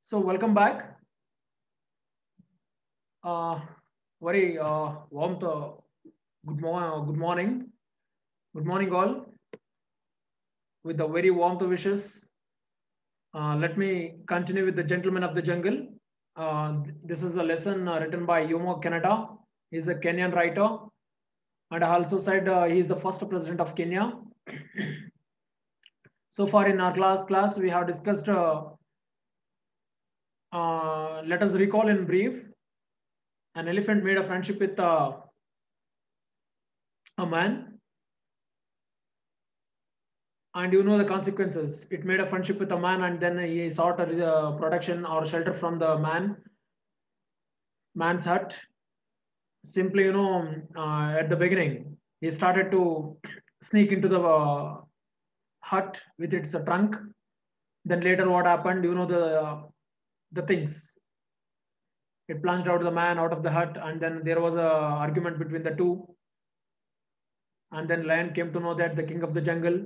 So welcome back. Uh, very warm good morning all. With the very warm wishes, let me continue with the Gentleman of the Jungle. This is a lesson written by Jomo Kenyatta. He's a Kenyan writer, and I also said he is the first president of Kenya. So far in our class we have discussed. Let us recall in brief. An elephant made a friendship with a man, and you know the consequences. It made a friendship with a man, and then he sought a protection or shelter from the man's hut. Simply, at the beginning, he started to sneak into the hut with its trunk. Then later, what happened? You know the things. It plunged out the man out of the hut, and then there was a argument between the two. And then lion came to know that the king of the jungle,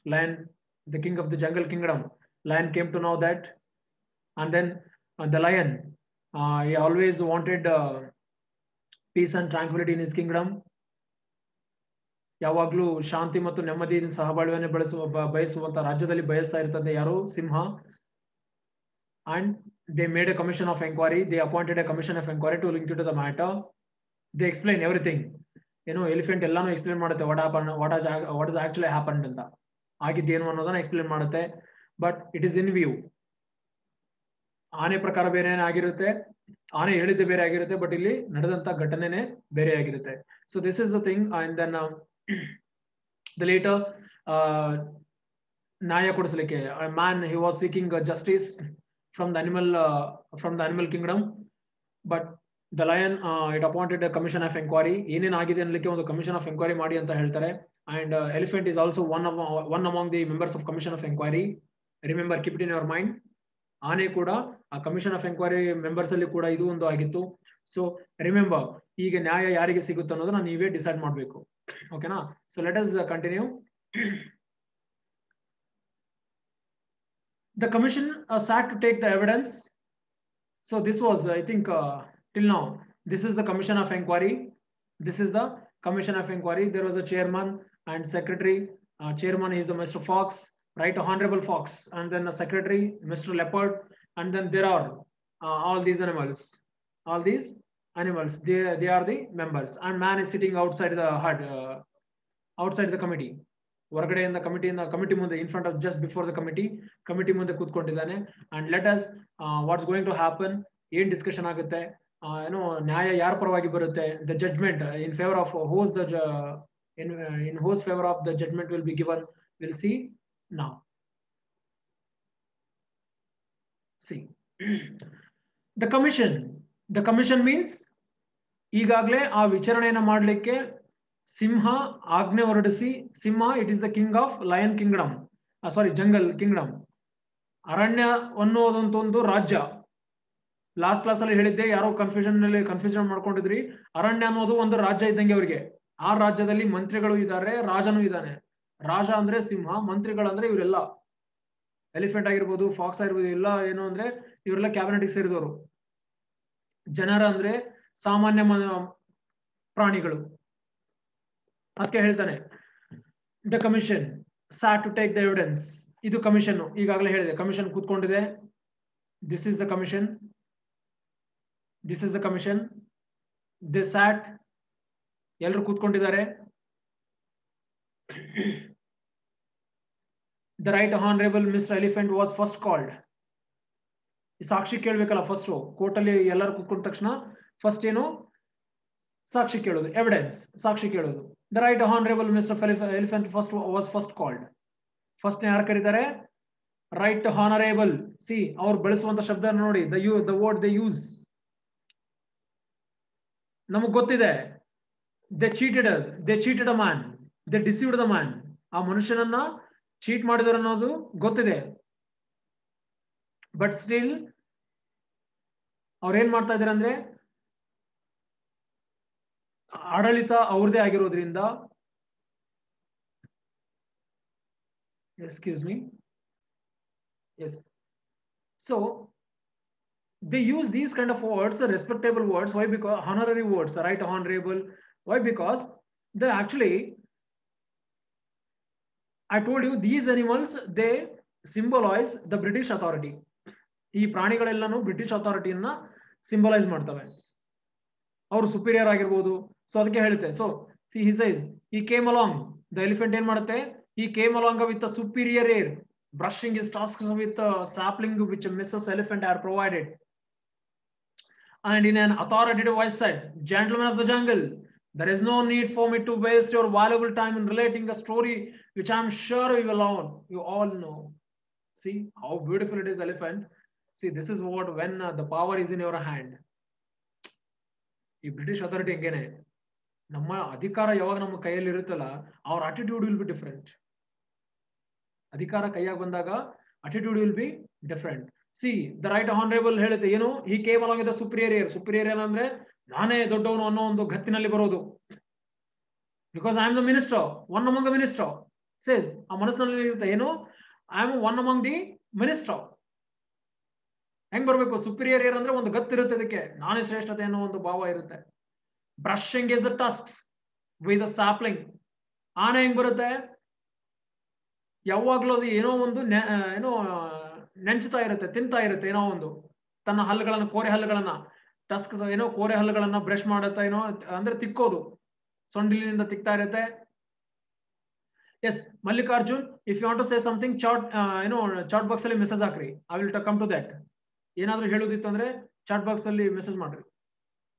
the king of the jungle kingdom, lion came to know that, and then the lion, he always wanted peace and tranquility in his kingdom. ಯಾವಾಗಲೂ ಶಾಂತಿ ಮತ್ತು ನೆಮ್ಮದಿಯಿಂದ ಸಹಬಾಳ್ವೆಯನ್ನು ಬಯಸುವಂತ ರಾಜ್ಯದಲ್ಲಿ ಬಯಸ್ತಾ ಇರ್ತದೆ ಯಾರು ಸಿಂಹ. And they made a commission of inquiry. They appointed a commission of inquiry to look into the matter. They explain everything. Elephant ಎಲ್ಲಾನು explain ಮಾಡುತ್ತೆ what is actually happened ಅಂತ, ಆಗಿದ್ದೇನು ಅನ್ನೋದನ್ನ ಎಕ್ಸ್ಪ್ಲೇನ್ ಮಾಡುತ್ತೆ. But it is in view. ಆನೆ ಪ್ರಕಾರ ಬೇರೆ ಆಗಿರುತ್ತೆ, ಆನೆ ಹೇಳಿದ್ದೆ ಬೇರೆ ಆಗಿರುತ್ತೆ, ಬಟ್ ಇಲ್ಲಿ ನಡೆದಂತ ಘಟನೆನೇ ಬೇರೆ ಆಗಿರುತ್ತೆ. So this is the thing. And then the later ನ್ಯಾಯ ಕೊಡಿಸಲಿಕ್ಕೆ man he was seeking justice from the animal kingdom. But the lion it appointed a commission of enquiry. ಏನೇನಾಗಿದೆ ಅನ್ನಲಿಕ್ಕೆ ಒಂದು ಕಮಿಷನ್ ಆಫ್ ಎಂಕ್ವೈರಿ ಮಾಡಿ ಅಂತ ಹೇಳ್ತಾರೆ. And elephant is also one among the members of commission of enquiry. Remember, keep it in your mind. ಆನೆ ಕೂಡ ಆ commission of enquiry members ಅಲ್ಲಿ ಕೂಡ ಇದು ಒಂದು ಆಗಿತ್ತು. ಸೊ ರಿಮೆಂಬರ್, ಈಗ ನ್ಯಾಯ ಯಾರಿಗೆ ಸಿಗುತ್ತೆ ಅನ್ನೋದನ್ನ ನೀವೇ ಡಿಸೈಡ್ ಮಾಡಬೇಕು. ಓಕೆನಾ? So let us continue. The commission sat to take the evidence. So this was, I think, till now, this is the commission of inquiry. This is the commission of inquiry. There was a chairman and secretary. Chairman is the Mr. Fox, right? Honorable Fox. And then the secretary, Mr. Leopard. And then there are all these animals. All these animals, they are the members. And man is sitting outside the hut, outside the committee. ಹೊರಗಡೆಯಿಂದ committee ಮುಂದೆ, in front of just before the committee ಮುಂದೆ ಕೂತ್ಕೊಂಡಿದ್ದಾನೆ. And let us what's going to happen, ಏನ್ discussion ಆಗುತ್ತೆ, ನ್ಯಾಯ ಯಾರ ಪರವಾಗಿ ಬರುತ್ತೆ, the judgment in favour of whose the in whose favor of the judgment will be given, we'll see now. See, the commission means ಈಗಾಗಲೇ ಆ ವಿಚಾರಣೆಯನ್ನು ಮಾಡಲಿಕ್ಕೆ ಸಿಂಹ ಆಜ್ಞೆ ಹೊರಡಿಸಿ, ಸಿಂಹ it is the king of lion kingdom, jungle kingdom. ಅರಣ್ಯ ಅನ್ನೋದಂತ ಒಂದು ರಾಜ್ಯ. ಲಾಸ್ಟ್ ಕ್ಲಾಸ್ ಅಲ್ಲಿ ಹೇಳಿದ್ದೆ, ಯಾರೋ ಕನ್ಫ್ಯೂಷನ್ ಮಾಡ್ಕೊಂಡಿದ್ರಿ. ಅರಣ್ಯ ಅನ್ನೋದು ಒಂದು ರಾಜ್ಯ ಇದ್ದಂಗೆ ಅವರಿಗೆ. ಆ ರಾಜ್ಯದಲ್ಲಿ ಮಂತ್ರಿಗಳು ಇದ್ದಾರೆ, ರಾಜನು ಇದ್ದಾನೆ. ರಾಜ ಅಂದ್ರೆ ಸಿಂಹ, ಮಂತ್ರಿಗಳಂದ್ರೆ ಇವರೆಲ್ಲ ಎಲಿಫೆಂಟ್ ಆಗಿರ್ಬೋದು, ಫಾಕ್ಸ್ ಆಗಿರ್ಬೋದು, ಎಲ್ಲ ಏನು ಅಂದ್ರೆ ಇವರೆಲ್ಲ ಕ್ಯಾಬಿನೆಟ್ ಸೇರಿದವರು. ಜನರ ಅಂದ್ರೆ ಸಾಮಾನ್ಯ ಪ್ರಾಣಿಗಳು. ಅದಕ್ಕೆ ಹೇಳ್ತಾನೆ the commission sat to take the evidence. ಇದು ಕಮಿಷನ್, ಈಗಾಗಲೇ ಹೇಳಿದೆ, ಕಮಿಷನ್ ಕೂತ್ಕೊಂಡಿದೆ. This is the commission, this is the commission. The sat, ಎಲ್ಲರೂ ಕೂತ್ಕೊಂಡಿದ್ದಾರೆ. The right honourable Mr elephant was first called. ಸಾಕ್ಷಿ ಕೇಳ್ಬೇಕಲ್ಲ ಫಸ್ಟ್ ಕೋರ್ಟಲ್ಲಿ. ಎಲ್ಲರೂ ಕೂತ್ಕೊಂಡ ತಕ್ಷಣ ಫಸ್ಟ್ ಏನು ಸಾಕ್ಷಿ ಕೇಳೋದು, ಎವಿಡೆನ್ಸ್, ಸಾಕ್ಷಿ ಕೇಳೋದು. The right honourable Mr elephant was first called. First ಯಾರು ಕರೀತಾರೆ? Right honourable. ಸಿ, ಅವ್ರು ಬಳಸುವಂತ ಶಬ್ದ ನೋಡಿ, ದ ವರ್ಡ್ ದೇ ಯೂಸ್. ನಮಗ್ ಗೊತ್ತಿದೆ, they cheated a man, they deceived the man. ಆ ಮನುಷ್ಯನನ್ನ ಚೀಟ್ ಮಾಡಿದ್ರು ಅನ್ನೋದು ಗೊತ್ತಿದೆ. ಬಟ್ ಸ್ಟಿಲ್ ಅವ್ರೇನ್ ಮಾಡ್ತಾ ಇದಾರೆ ಅಂದ್ರೆ, ಆಡಳಿತ ಅವ್ರದೇ ಆಗಿರೋದ್ರಿಂದ, excuse me, yes. So they use these kind of words, respectable words. Why? Because honorary words, right? Honorable. Why? Because they actually, I told you, these animals, they symbolize the British authority. ಈ ಪ್ರಾಣಿಗಳೆಲ್ಲನೂ British ಅಥಾರಿಟಿಯನ್ನ symbolise ಮಾಡ್ತವೆ. ಅವರು superior ಆಗಿರ್ಬೋದು. So ಅದಕ್ಕೆ ಹೇಳುತ್ತೆ. So see he says he came along, the elephant ಏನ್ ಮಾಡುತ್ತೆ, he came along with a superior air, brushing his tusks with sapling which Mrs elephant are provided. And in an authoritative voice said, "Gentlemen of the jungle, there is no need for me to waste your valuable time in relating a story which I am sure you all know." See how beautiful it is, elephant. See, this is what when the power is in your hand. ಈ British authority ಹೆಂಗೇನೆ, ನಮ್ಮ ಅಧಿಕಾರ ಯಾವಾಗ ನಮ್ಮ ಕೈಯಲ್ಲಿ ಇರುತ್ತಲ್ಲ, ಅವ್ರ attitude will be different. ಅಧಿಕಾರ ಕೈಯಾಗ ಬಂದಾಗ attitude will be different. C the right honourable ಹೇಳುತ್ತೆ ಏನು, ಈ came along with superior air. Superior ಏನಂದ್ರೆ ನಾನೇ ದೊಡ್ಡವನು ಅನ್ನೋ ಒಂದು ಗತ್ತಿನಲ್ಲಿ ಬರೋದು. Because I am the minister, one among the minister says. ಆ ಮನಸ್ಸಿನಲ್ಲಿ ಇರುತ್ತೆ ಏನು, I am one among the minister. ಹೆಂಗ್ ಬರ್ಬೇಕು, ಸುಪೀರಿಯರ್ ಏರ್ ಅಂದ್ರೆ ಒಂದು ಗತ್ತಿರುತ್ತೆ, ಅದಕ್ಕೆ ನಾನೇ ಶ್ರೇಷ್ಠತೆ ಅನ್ನೋ ಒಂದು ಭಾವ ಇರುತ್ತೆ. Brushing is the tusks with the sapling. ಆನೆ ಹೆಂಗ್ ಬರುತ್ತೆ, ಯಾವಾಗ್ಲೂ ಅದು ಏನೋ ಒಂದು ಏನೋ ನೆಂಚ್ತಾ ಇರುತ್ತೆ, ತಿಂತಾ ಇರುತ್ತೆ, ಏನೋ ಒಂದು ತನ್ನ ಹಲ್ಲುಗಳನ್ನ, ಕೋರೆ ಹಲ್ಲುಗಳನ್ನ, ಟಸ್ಕ್ ಏನೋ ಕೋರೆ ಹಲ್ಲುಗಳನ್ನ ಬ್ರಷ್ ಮಾಡುತ್ತಾ, ಏನೋ ಅಂದ್ರೆ ತಿಕ್ಕೋದು, ಸೊಂಡಿಲಿನಿಂದ ತಿಕ್ತಾ ಇರುತ್ತೆ. Yes Mallikarjun, if you want to say something chat ಏನೋ ಚಾಟ್ ಬಾಕ್ಸ್ ಅಲ್ಲಿ ಮೆಸೇಜ್ ಹಾಕ್ರಿ. I will come to that. ಏನಾದ್ರೂ ಹೇಳೋದಿತ್ತು ಅಂದ್ರೆ ಚಾಟ್ ಬಾಕ್ಸ್ ಅಲ್ಲಿ ಮೆಸೇಜ್ ಮಾಡ್ರಿ.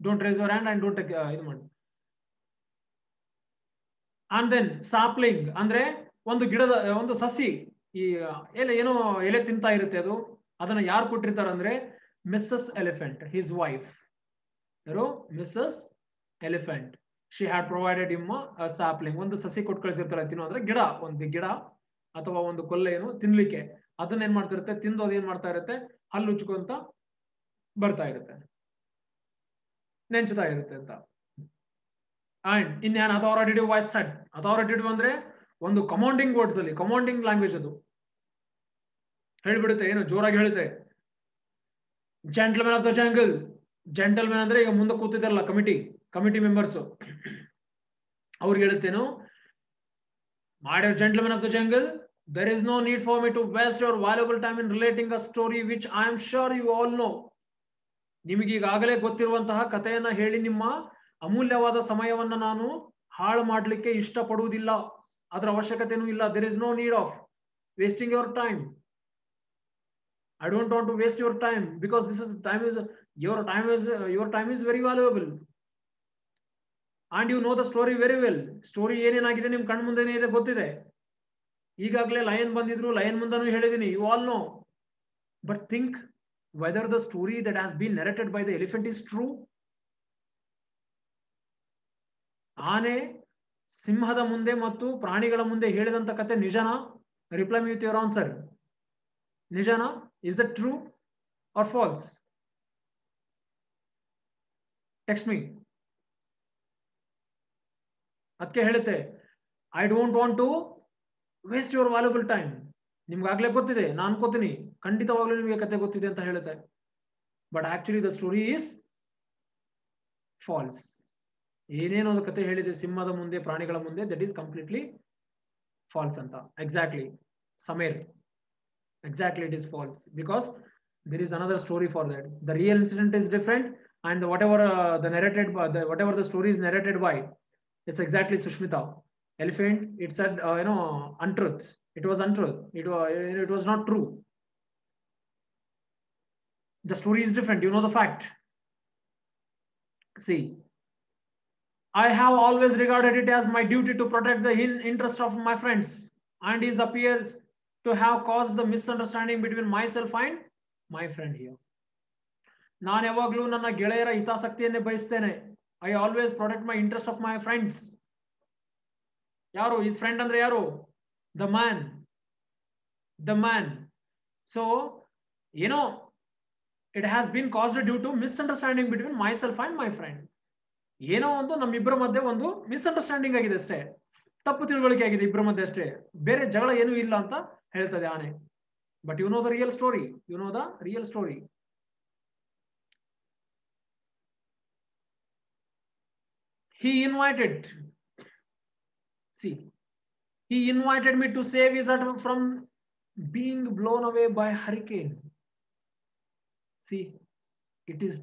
Don't raise your hand and don't ಇದು ಮಾಡಿ. ಅಂಡ್ ದೆನ್ ಸಾಪ್ಲಿಂಗ್ ಅಂದ್ರೆ ಒಂದು ಗಿಡದ ಒಂದು ಸಸಿ, ಈ ಎಲೆ ಏನೋ ಎಲೆ ತಿಂತಾ ಇರುತ್ತೆ, ಅದು ಅದನ್ನ ಯಾರು ಕೊಟ್ಟಿರ್ತಾರೆ ಅಂದ್ರೆ ಮಿಸ್ಸಸ್ ಎಲಿಫೆಂಟ್, ಹಿಸ್ ವೈಫ್. ಯಾರು, Mrs elephant. She had provided him a sapling. ಒಂದು ಸಸಿ ಕೊಟ್ಟು ಕಳಿಸಿರ್ತಾರೆ ತಿನ್ನೋ, ಅಂದ್ರೆ ಗಿಡ, ಒಂದು ಗಿಡ ಅಥವಾ ಒಂದು ಕೊಲ್ಲೆ ಏನು ತಿನ್ಲಿಕ್ಕೆ, ಅದನ್ನ ಏನ್ ಮಾಡ್ತಿರುತ್ತೆ, ತಿಂದು ಅದೇನ್ ಮಾಡ್ತಾ ಇರುತ್ತೆ, ಹಲ್ಲು ಉಚ್ಕೊಂತ ಬರ್ತಾ ಇರುತ್ತೆ, ನೆಂಚ್ತಾ ಇರುತ್ತೆ ಅಂತ. And in an authoritative voice said. Authoritative ಅಂದ್ರೆ ಒಂದು ಕಮಾಂಡಿಂಗ್ ವರ್ಡ್ಸ್ ಅಲ್ಲಿ, ಕಮಾಂಡಿಂಗ್ ಲ್ಯಾಂಗ್ವೇಜ್ ಅದು ಹೇಳ್ಬಿಡುತ್ತೆ, ಏನು ಜೋರಾಗಿ ಹೇಳುತ್ತೆ. Gentlemen of the jungle. Gentlemen ಅಂದ್ರೆ ಈಗ ಮುಂದೆ ಕೂತಿದಾರಲ್ಲ ಕಮಿಟಿ ಮೆಂಬರ್ಸ್, ಅವ್ರಿಗೆ ಹೇಳುತ್ತೇನು, my dear gentlemen of the jungle, there is no need for me to waste your valuable time in relating a story which I am sure you all know. ನಿಮಗೆ ಈಗಾಗಲೇ ಗೊತ್ತಿರುವಂತಹ ಕಥೆಯನ್ನ ಹೇಳಿ ನಿಮ್ಮ ಅಮೂಲ್ಯವಾದ ಸಮಯವನ್ನ ನಾನು ಹಾಳು ಮಾಡಲಿಕ್ಕೆ ಇಷ್ಟಪಡುವುದಿಲ್ಲ, ಅದರ ಅವಶ್ಯಕತೆನೂ ಇಲ್ಲ. there is no need of wasting your time. I don't want to waste your time because your time is very valuable and you know the story very well. Story ಏನೇನಾಗಿದೆ ನಿಮ್ ಕಣ್ ಮುಂದೆನೇ ಇದೆ, ಗೊತ್ತಿದೆ. ಈಗಾಗಲೇ ಲಯನ್ ಬಂದಿದ್ರು, ಲಯನ್ ಮುಂದನೂ ಹೇಳಿದೀನಿ, you all know. But think whether the story that has been narrated by the elephant is true. ಆನೆ ಸಿಂಹದ ಮುಂದೆ ಮತ್ತು ಪ್ರಾಣಿಗಳ ಮುಂದೆ ಹೇಳಿದಂತ ಕತೆ ನಿಜನಾ? Reply me with your answer. ನಿಜನಾ? Is that true or false? Text me. ಅದಕ್ಕೆ ಹೇಳುತ್ತೆ, I don't want to waste your valuable time. ನಿಮ್ಗಾಗ್ಲೇ ಗೊತ್ತಿದೆ, ನಾನು ಅನ್ಕೋತೀನಿ ಖಂಡಿತವಾಗ್ಲೂ ನಿಮಗೆ ಕತೆ ಗೊತ್ತಿದೆ ಅಂತ ಹೇಳುತ್ತೆ. But actually the story is false. ಏನೇನೋ ಕತೆ ಹೇಳಿದೆ ಸಿಂಹದ ಮುಂದೆ, ಪ್ರಾಣಿಗಳ ಮುಂದೆ, ದಟ್ ಈಸ್ ಕಂಪ್ಲೀಟ್ಲಿ ಫಾಲ್ಸ್ ಅಂತ. Exactly Sameer, exactly it is false because there is another story for that. The real incident is different and whatever whatever the story is narrated by is exactly Sushmita. Elephant, it said untruth. It was untruth. It was not true. The story is different, you know the fact. See, I have always regarded it as my duty to protect the interest of my friends, and it appears to have caused the misunderstanding between myself and my friend here. ನಾನು ಯಾವಾಗಲೂ ನನ್ನ ಗೆಳೆಯರ ಹಿತಾಸಕ್ತಿಯನ್ನೇ ಬಯಸ್ತೇನೆ. I always protect my interest of my friends. ಯಾರು is friend ಅಂದ್ರೆ ಯಾರು? The man. So it has been caused due to misunderstanding between my self and my friend. ಏನೋ ಒಂದು ನಮ್ಮಿಬ್ಬರ ಮಧ್ಯೆ ಒಂದು ಮಿಸ್ಅಂಡರ್ಸ್ಟ್ಯಾಂಡಿಂಗ್ ಆಗಿದೆ ಅಷ್ಟೇ, ತಪ್ಪು ತಿಳುವಳಿಕೆ ಆಗಿದೆ ಇಬ್ಬರ ಮಧ್ಯೆ ಅಷ್ಟೇ, ಬೇರೆ ಜಗಳ ಏನೂ ಇಲ್ಲ ಅಂತ ಹೇಳ್ತದೆ ಆನೆ. But you know the real story. he invited me to save his hut from being blown away by hurricane. See, it is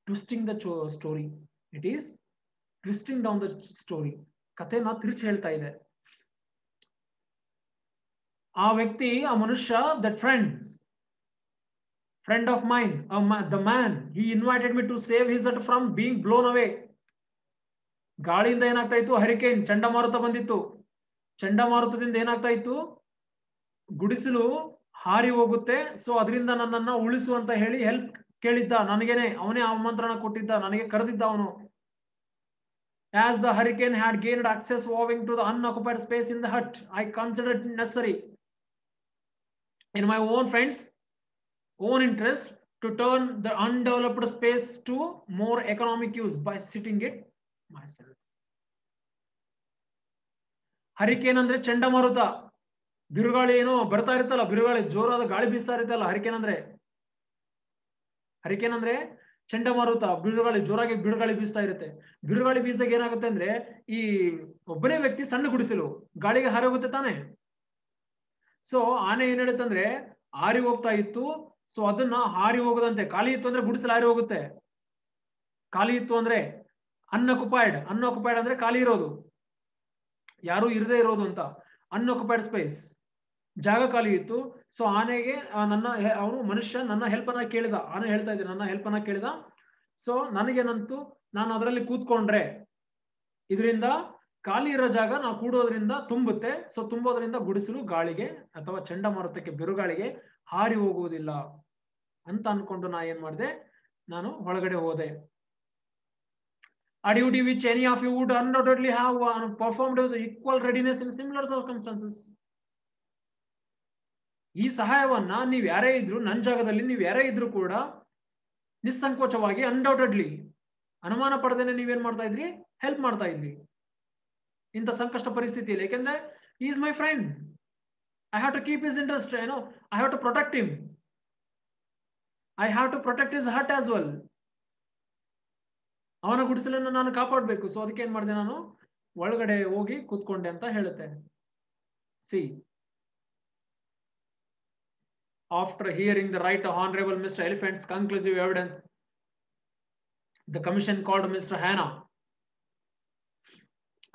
twisting the story. It is twisting down the story. ಕಥೆನ ತಿರುಚಿ ಹೇಳ್ತಾ ಇದೆ. ಆ ವ್ಯಕ್ತಿ, ಆ ಮನುಷ್ಯ, that friend of mine, the man, he invited me to save his hut from being blown away. ಗಾಳಿಯಿಂದ ಏನಾಗ್ತಾ ಇತ್ತು? ಹರಿಕೇನ್, ಚಂಡಮಾರುತ ಬಂದಿತ್ತು. ಚಂಡಮಾರುತದಿಂದ ಏನಾಗ್ತಾ ಇತ್ತು? ಗುಡಿಸಲು ಹಾರಿ ಹೋಗುತ್ತೆ. ಸೊ ಅದರಿಂದ ನನ್ನನ್ನ ಉಳಿಸು ಅಂತ ಹೇಳಿ ಹೆಲ್ಪ್ ಕೇಳಿದ್ದ. ನನಗೇನೆ ಅವನೇ ಆಮಂತ್ರಣ ಕೊಟ್ಟಿದ್ದ, ನನಗೆ ಕರೆದಿದ್ದ ಅವನು. As the hurricane had gained access owing to the unoccupied space in the hut, I considered it necessary in my own friends' own interest to turn the undeveloped space to more economic use by sitting it myself. Hurricane ಅಂದ್ರೆ ಚಂಡಮಾರುತ, ಬಿರುಗಾಳಿ ಏನೋ ಬರ್ತಾ ಇರುತ್ತಲ್ಲ, ಬಿರುಗಾಳಿ, ಜೋರಾದ ಗಾಳಿ ಬೀಸ್ತಾ ಇರುತ್ತಲ್ಲ. ಹರಿಕೇನ್ ಅಂದ್ರೆ ಚಂಡಮಾರುತ, ಬಿರುಗಾಳಿ, ಜೋರಾಗಿ ಬಿರುಗಾಳಿ ಬೀಸ್ತಾ ಇರುತ್ತೆ. ಬಿರುಗಾಳಿ ಬೀಸಿದಾಗ ಏನಾಗುತ್ತೆ ಅಂದ್ರೆ, ಈ ಒಬ್ಬನೇ ವ್ಯಕ್ತಿ ಸಣ್ಣ ಗುಡಿಸಲು ಗಾಳಿಗೆ ಹಾರಿ ಹೋಗುತ್ತೆ ತಾನೆ. ಸೊ ಆನೆ ಏನ್ ಹೇಳುತ್ತಂದ್ರೆ ಹಾರಿ ಹೋಗ್ತಾ ಇತ್ತು. ಸೊ ಅದನ್ನ ಹಾರಿ ಹೋಗದಂತೆ, ಖಾಲಿ ಇತ್ತು ಅಂದ್ರೆ ಗುಡಿಸಲು ಹಾರಿ ಹೋಗುತ್ತೆ. ಖಾಲಿ ಇತ್ತು ಅಂದ್ರೆ ಅನ್ಆಕ್ಯುಪೈಡ್ ಅಂದ್ರೆ ಖಾಲಿ ಇರೋದು, ಯಾರು ಇರದೇ ಇರೋದು ಅಂತ. ಅನ್ಆಕ್ಯುಪೈಡ್ ಸ್ಪೇಸ್, ಜಾಗ ಖಾಲಿ ಇತ್ತು. ಸೊ ಆನೆಗೆ ಅವನು ಮನುಷ್ಯ ನನ್ನ ಹೆಲ್ಪ್ ಅನ್ನ ಕೇಳಿದ. ಆನೆ ಹೇಳ್ತಾ ಇದ್ದೆ, ನನ್ನ ಹೆಲ್ಪ್ ಅನ್ನ ಕೇಳಿದ. ಸೊ ನನಗೇನಂತು, ನಾನು ಅದರಲ್ಲಿ ಕೂತ್ಕೊಂಡ್ರೆ ಇದರಿಂದ ಖಾಲಿ ಇರೋ ಜಾಗ ನಾವು ಕೂಡೋದ್ರಿಂದ ತುಂಬುತ್ತೆ. ಸೊ ತುಂಬೋದ್ರಿಂದ ಗುಡಿಸಲು ಗಾಳಿಗೆ ಅಥವಾ ಚಂಡಮಾರುತಕ್ಕೆ, ಬಿರುಗಾಳಿಗೆ ಹಾರಿ ಹೋಗುವುದಿಲ್ಲ ಅಂತ ಅನ್ಕೊಂಡು ನಾ ಏನ್ ಮಾಡಿದೆ, ನಾನು ಒಳಗಡೆ ಹೋದೆ. A duty which any of you would undoubtedly have performed with equal readiness in similar circumstances. ಈ ಸಹಾಯವನ್ನ ನೀವ್ ಯಾರೇ ಇದ್ರು, ನನ್ನ ಜಾಗದಲ್ಲಿ ನೀವ್ ಯಾರೇ ಇದ್ರು ಕೂಡ ನಿಸ್ಸಂಕೋಚವಾಗಿ, ಅನ್ಡೌಟೆಡ್ಲಿ, ಅನುಮಾನ ಪಡೆದೇನೆ ನೀವೇನ್ ಮಾಡ್ತಾ ಇದ್ರಿ? ಹೆಲ್ಪ್ ಮಾಡ್ತಾ ಇದ್ರಿ ಇಂಥ ಸಂಕಷ್ಟ ಪರಿಸ್ಥಿತಿಯಲ್ಲಿ. ಯಾಕೆಂದ್ರೆ he is my friend, I have to keep his interest, I have to protect him, I have to protect his hut as well. ಅವನ ಗುಡಿಸಲನ್ನು ನಾನು ಕಾಪಾಡಬೇಕು. ಸೊ ಅದಕ್ಕೆ ಏನ್ ಮಾಡಿದೆ, ನಾನು ಒಳಗಡೆ ಹೋಗಿ ಕೂತ್ಕೊಂಡೆ ಅಂತ ಹೇಳುತ್ತೆ. C, after hearing the right honorable Mr. Elephant's conclusive evidence, the commission called Mr. Hanna